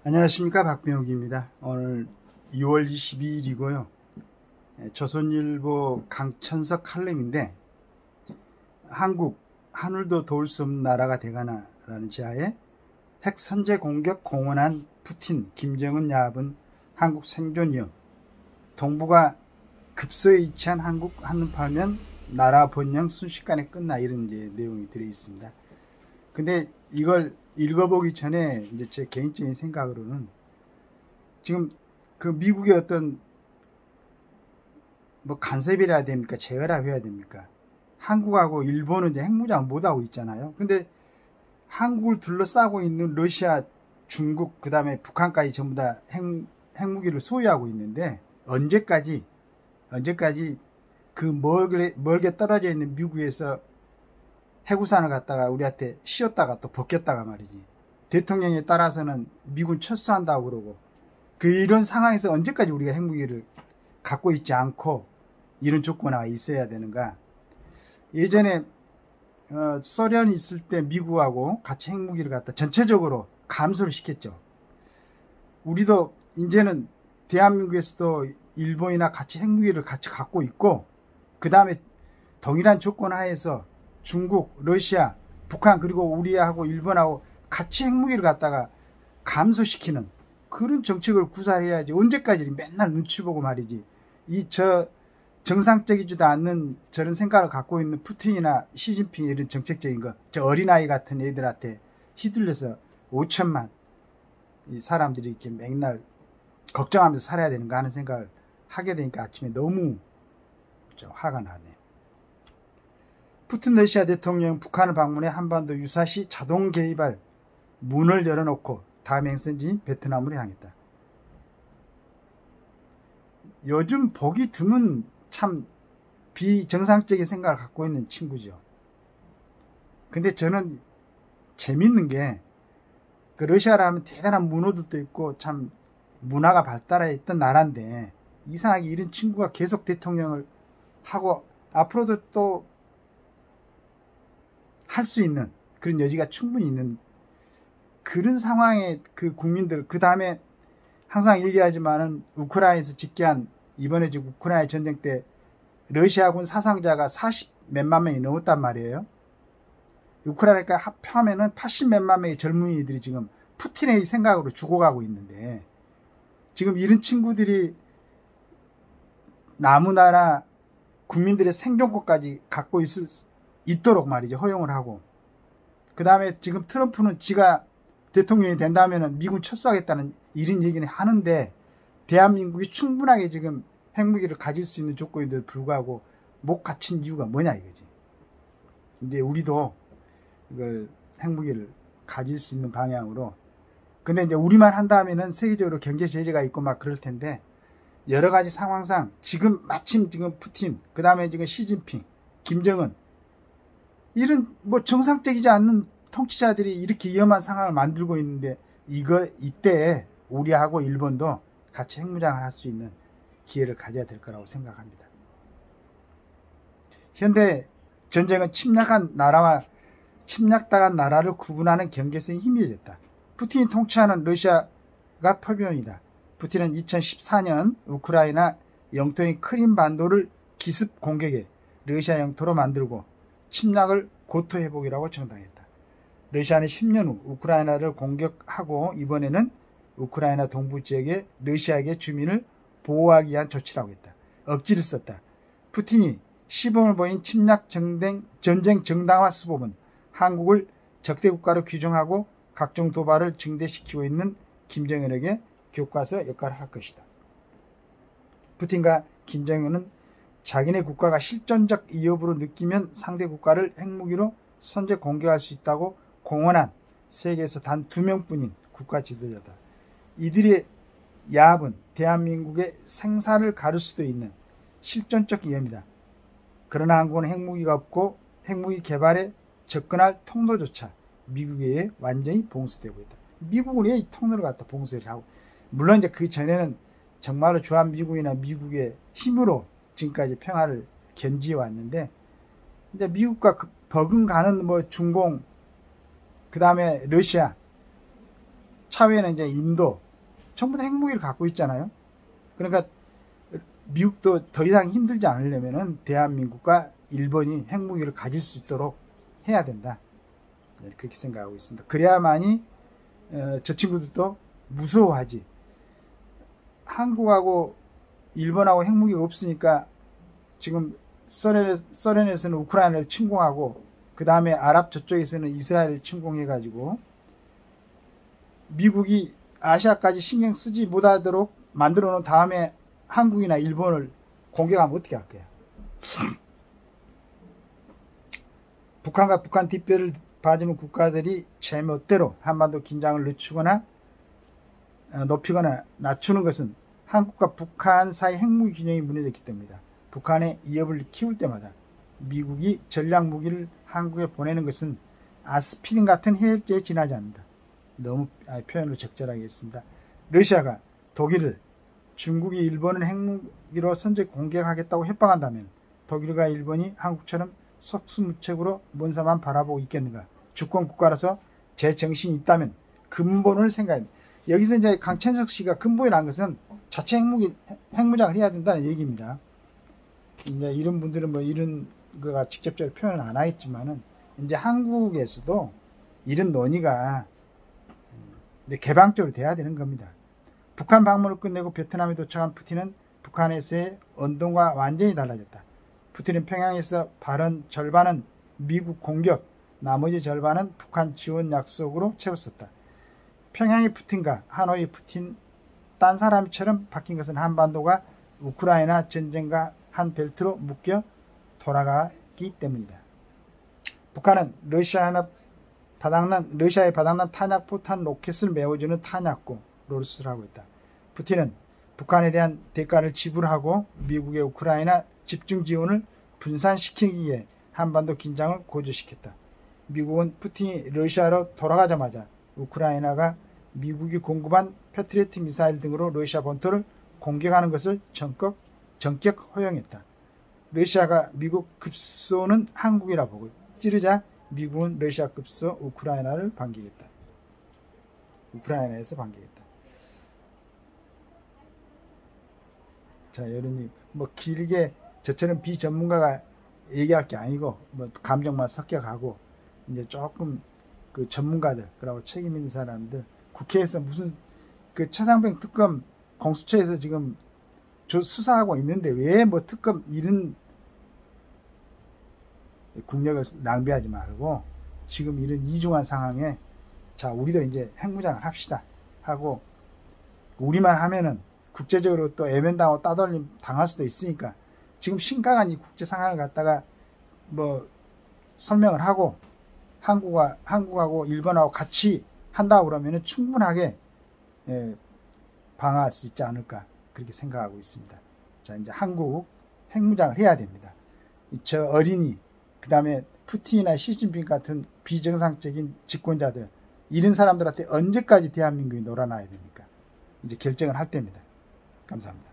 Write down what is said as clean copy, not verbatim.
안녕하십니까, 박병욱입니다. 오늘 2월 22일이고요. 조선일보 강천석 칼럼인데, 한국 하늘도 도울 수 없는 나라가 되가나 라는 지하에 핵 선제 공격 공언한 푸틴, 김정은 야합은 한국 생존 위험, 동북아 급소에 위치한 한국 한눈팔면 나라 번영 순식간에 끝나, 이런 이제 내용이 들어있습니다. 근데 이걸 읽어보기 전에 이제 제 개인적인 생각으로는 지금 그 미국의 어떤 뭐 간섭이라 해야 됩니까? 제어라 해야 됩니까? 한국하고 일본은 이제 핵무장 못하고 있잖아요. 근데 한국을 둘러싸고 있는 러시아, 중국, 그 다음에 북한까지 전부 다 핵무기를 소유하고 있는데, 언제까지 그 멀게 떨어져 있는 미국에서 해구산을 갖다가 우리한테 씌웠다가 또 벗겼다가 말이지. 대통령에 따라서는 미군 철수한다고 그러고, 이런 상황에서 언제까지 우리가 핵무기를 갖고 있지 않고 이런 조건이 있어야 되는가. 예전에 소련이 있을 때 미국하고 같이 핵무기를 갖다 전체적으로 감소를 시켰죠. 우리도 이제는 대한민국에서도 일본이나 같이 핵무기를 같이 갖고 있고, 그 다음에 동일한 조건 하에서 중국, 러시아, 북한, 그리고 우리하고 일본하고 같이 핵무기를 갖다가 감소시키는 그런 정책을 구사해야지. 언제까지 맨날 눈치 보고 말이지. 정상적이지도 않는 저런 생각을 갖고 있는 푸틴이나 시진핑, 이런 정책적인 거, 저 어린아이 같은 애들한테 휘둘려서 5천만 이 사람들이 이렇게 맨날 걱정하면서 살아야 되는가 하는 생각을 하게 되니까 아침에 너무 화가 나네. 푸틴 러시아 대통령 북한을 방문해 한반도 유사시 자동 개입할 문을 열어놓고 다음 행선지인 베트남으로 향했다. 요즘 보기 드문 참 비정상적인 생각을 갖고 있는 친구죠. 근데 저는 재밌는 게, 그 러시아라 하면 대단한 문호들도 있고 참 문화가 발달해 있던 나라인데, 이상하게 이런 친구가 계속 대통령을 하고 앞으로도 또 할 수 있는 그런 여지가 충분히 있는 그런 상황에 그 국민들, 그 다음에 항상 얘기하지만은 우크라이나에서 집계한, 이번에 지금 우크라이나 전쟁 때 러시아군 사상자가 40 몇만 명이 넘었단 말이에요. 우크라이나가 합하면은 80 몇만 명의 젊은이들이 지금 푸틴의 생각으로 죽어가고 있는데, 지금 이런 친구들이 남은 나라 국민들의 생존권까지 갖고 있도록 말이죠, 허용을 하고, 그 다음에 지금 트럼프는 지가 대통령이 된다면은 미군 철수하겠다는 이런 얘기는 하는데, 대한민국이 충분하게 지금 핵무기를 가질 수 있는 조건인데도 불구하고 못 갖춘 이유가 뭐냐 이거지. 근데 우리도 이걸 핵무기를 가질 수 있는 방향으로, 근데 이제 우리만 한다면은 세계적으로 경제 제재가 있고 막 그럴 텐데, 여러 가지 상황상 지금 마침 지금 푸틴, 그 다음에 지금 시진핑, 김정은, 이런 뭐 정상적이지 않는 통치자들이 이렇게 위험한 상황을 만들고 있는데, 이때 우리하고 일본도 같이 핵무장을 할 수 있는 기회를 가져야 될 거라고 생각합니다. 현대 전쟁은 침략당한 나라를 구분하는 경계성이 희미해졌다. 푸틴이 통치하는 러시아가 표명이다. 푸틴은 2014년 우크라이나 영토인 크림반도를 기습 공격해 러시아 영토로 만들고 침략을 고토회복이라고 정당했다. 러시아는 10년 후 우크라이나를 공격하고, 이번에는 우크라이나 동부 지역의 러시아계 주민을 보호하기 위한 조치라고 했다. 억지를 썼다. 푸틴이 시범을 보인 침략 전쟁 정당화 수법은 한국을 적대국가로 규정하고 각종 도발을 증대시키고 있는 김정은에게 교과서 역할을 할 것이다. 푸틴과 김정은은 자기네 국가가 실존적 위협으로 느끼면 상대 국가를 핵무기로 선제 공격할 수 있다고 공언한 세계에서 단 2명뿐인 국가 지도자다. 이들의 야합은 대한민국의 생사를 가를 수도 있는 실존적 위험이다. 그러나 한국은 핵무기가 없고 핵무기 개발에 접근할 통로조차 미국에 의해 완전히 봉쇄되고 있다. 미국은 왜 이 통로를 갖다 봉쇄를 하고, 물론 이제 그 전에는 정말로 주한미군이나 미국의 힘으로 지금까지 평화를 견지해 왔는데, 이제 미국과 버금가는 뭐 중공, 그 다음에 러시아, 차후에는 이제 인도 전부 다 핵무기를 갖고 있잖아요. 그러니까 미국도 더 이상 힘들지 않으려면은 대한민국과 일본이 핵무기를 가질 수 있도록 해야 된다. 그렇게 생각하고 있습니다. 그래야만이 저 친구들도 무서워하지. 한국하고 일본하고 핵무기가 없으니까 지금 소련에서는 우크라이나를 침공하고 그 다음에 아랍 저쪽에서는 이스라엘을 침공해가지고 미국이 아시아까지 신경 쓰지 못하도록 만들어 놓은 다음에 한국이나 일본을 공격하면 어떻게 할 거야? 북한과 북한 뒷배를 봐주는 국가들이 제멋대로 한반도 긴장을 늦추거나 높이거나 낮추는 것은 한국과 북한 사이 핵무기 균형이 무너졌기 때문이다. 북한의 위협을 키울 때마다 미국이 전략무기를 한국에 보내는 것은 아스피린 같은 해열제에 지나지 않는다. 너무 표현을 적절하게 했습니다. 러시아가 독일을, 중국이 일본을 핵무기로 선제 공격하겠다고 협박한다면 독일과 일본이 한국처럼 속수무책으로 먼 산만 바라보고 있겠는가? 주권 국가라서 제 정신이 있다면 근본을 생각해. 여기서 이제 강천석 씨가 근본이 난 것은 자체 핵무장을 해야 된다는 얘기입니다. 이제 이런 분들은 뭐 이런 거가 직접적으로 표현을 안 하겠지만은 이제 한국에서도 이런 논의가 개방적으로 돼야 되는 겁니다. 북한 방문을 끝내고 베트남에 도착한 푸틴은 북한에서의 언동과 완전히 달라졌다. 푸틴은 평양에서 발언 절반은 미국 공격, 나머지 절반은 북한 지원 약속으로 채웠었다. 평양의 푸틴과 하노이 푸틴 딴 사람처럼 바뀐 것은 한반도가 우크라이나 전쟁과 한 벨트로 묶여 돌아가기 때문이다. 북한은 러시아의 바닥난 탄약 포탄 로켓을 메워주는 탄약고를 수출하고 있다. 푸틴은 북한에 대한 대가를 지불하고 미국의 우크라이나 집중 지원을 분산시키기 위해 한반도 긴장을 고조시켰다. 미국은 푸틴이 러시아로 돌아가자마자 우크라이나가 미국이 공급한 패트리어트 미사일 등으로 러시아 본토를 공격하는 것을 전격 허용했다. 러시아가 미국 급소는 한국이라 보고 찌르자 미국은 러시아 급소 우크라이나를 반기겠다. 우크라이나에서 반기겠다. 자, 여러분님 뭐 길게 저처럼 비전문가가 얘기할 게 아니고 뭐 감정만 섞여가고 이제 조금 그 전문가들 그리고 책임 있는 사람들 국회에서 무슨 그 최상병 특검 공수처에서 지금 수사하고 있는데 왜 뭐 특검 이런 국력을 낭비하지 말고 지금 이런 이중한 상황에 자 우리도 이제 핵무장을 합시다 하고 우리만 하면은 국제적으로 또 애면당하고 따돌림 당할 수도 있으니까 지금 심각한 이 국제 상황을 갖다가 뭐 설명을 하고 한국하고 일본하고 같이 한다고 그러면은 충분하게 방어할 수 있지 않을까 그렇게 생각하고 있습니다. 자 이제 한국 핵무장을 해야 됩니다. 저 어린이 그 다음에 푸틴이나 시진핑 같은 비정상적인 집권자들 이런 사람들한테 언제까지 대한민국이 놀아나야 됩니까? 이제 결정을 할 때입니다. 감사합니다.